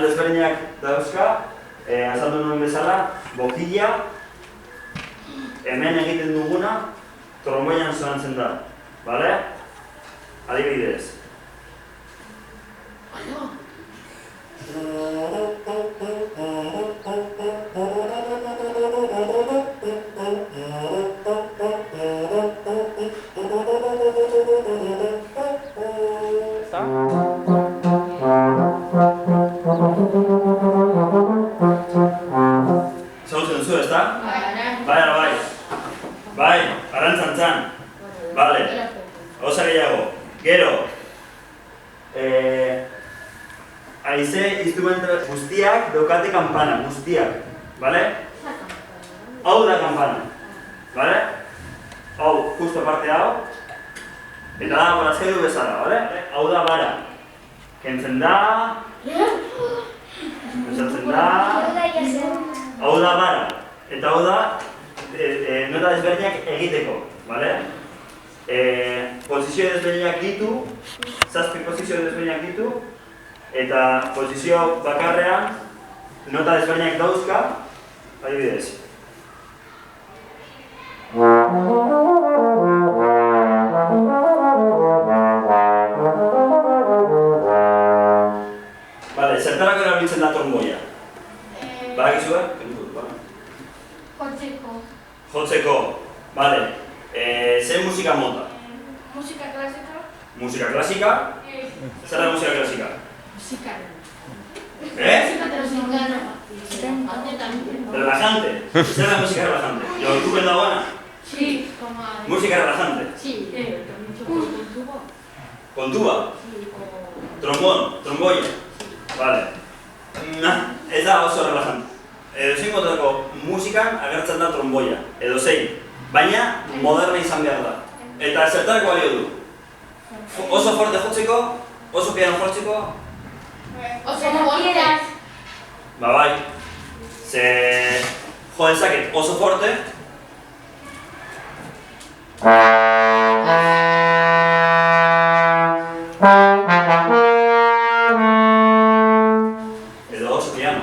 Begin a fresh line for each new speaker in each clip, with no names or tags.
desberdinak dauzka, azaldu nuen bezala, bokila, hemen egiten duguna, tromboian sonatzen da, bale? Adibidez. Zautzen zu, ezta? Bai, arantzantzan. Bale, hauza gehiago. Gero, haize instrumentu guztiak daukate kanpana, guztiak. Bale? Hau da kanpana. Bale? Hau, justo parte hau. Eta da, barazkailu bezala, bale? Hau da bara. Kentzen da. Besatzen da. Hau da bara. Eta hau da, nota desberdinak egiteko, bale? Posizio desberdinak ditu, 7 posizio desberdinak ditu, eta posizio bakarrean nota desberdinak dauzka, adibidez. Bale, zertarako erabiltzen da tromboia? Badakizue? Jotzeko, bale. Zer musika mota?
Musika klasika.
Musika klasika? Zer da musika klasika?
Musika.
Relajante. Zer da musika relajante? ¿Youtuben dagoena?
Sí, como...
Musika relajante?
Sí, con tubo.
Con tuba? Trombón, tromboia? Vale. Ez da oso relajante. Edozein motako musikan agertzen da tromboia, edozein. Baina, moderna izan behar da. Eta zertarako balio du? Oso forte jotzeko, oso piano jotzeko.
Oso forte.
Ba bai. Ze jo dezaket oso forte. Edo oso piano.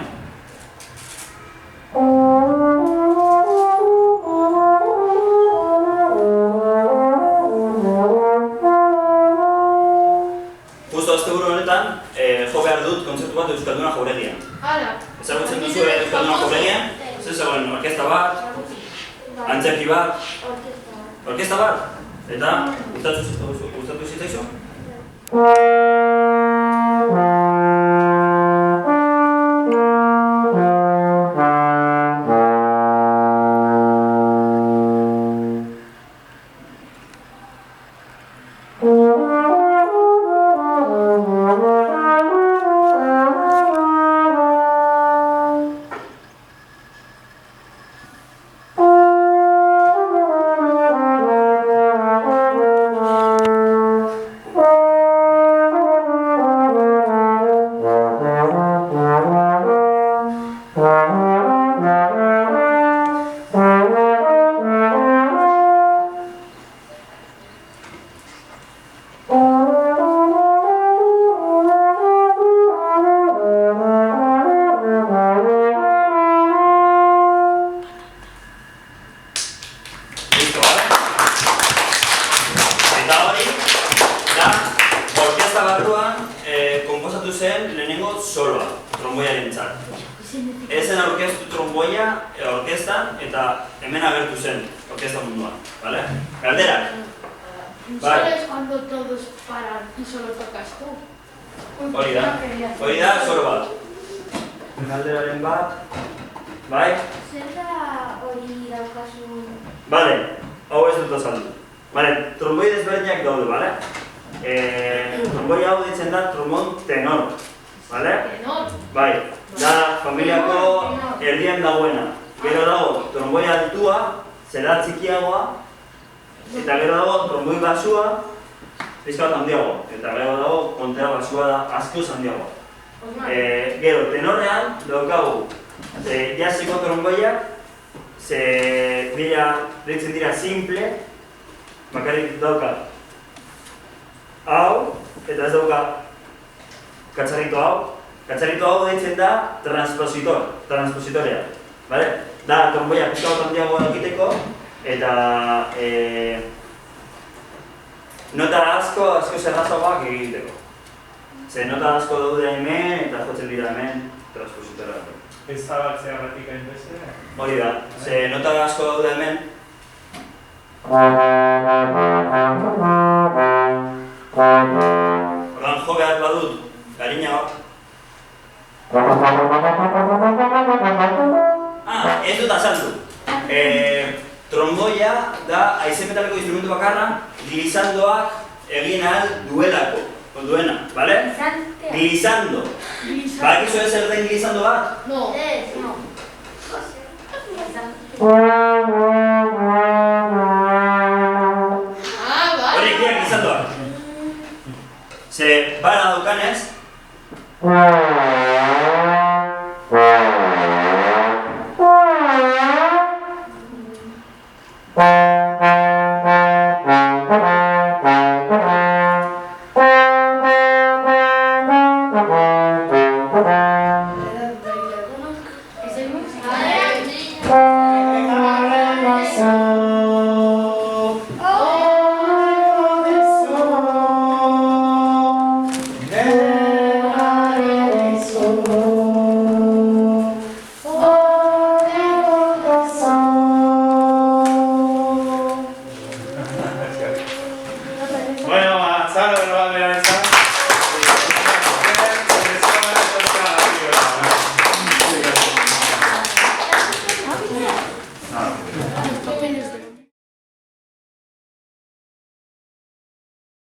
Jo behar dut kontzertu bat Euskalduna Jauregian. Ezagutzen duzu Euskalduna Jauregian? Zer zegoen, orkesta bat, antzerki bat, orkesta bat? Eta, gustatu zitzaizu? Ezen aurkeztu tromboia orkestan eta hemen agertu zen orkesta munduan, ¿vale? Galderak?
Solo es cuando todos paran y solo tocas tú.
Hori da, solo bat. Galderaren bat, bai?
Zer da hori daukasun...
Bale, hau ez dut azaldu. Bale, tromboi desberdinak daude, bale? Tromboi hau ditzen da trombon tenor, bale?
Tenor?
Bai, da familiako erdian dagoena. Gero dago tromboi altua, zera txikiagoa, eta gero dago tromboi basua, pizka bat handiago. Eta gero dago kontera basua da askoz handiagoa. Gero, tenorrean daukagu jaseko tromboiak, ze deitzen dira simple, bakarrik dauka hau, eta ez dauka katxarrito hau, Katxarrito hau deitzen da transpositorea. Vale? Da, tromboia pizka bat handiagoa egiteko, eta nota asko zerrazagoak egiteko. Ze nota asko daude hemen eta jotzen dira hemen transpositora.
Ez zabaltzea batik hainbeste?
Hori da, ze nota asko daude hemen. Ordan jo behar badut, garina bat. Ez dut azaldu. Tromboia da haize metaleko instrumentu bakarra glissandоak egin ahal duena, bale? Glissando. Badakizu zer den glissando bat?
No.
No.
Horiek dira glissandoak. Ze bara daukanez,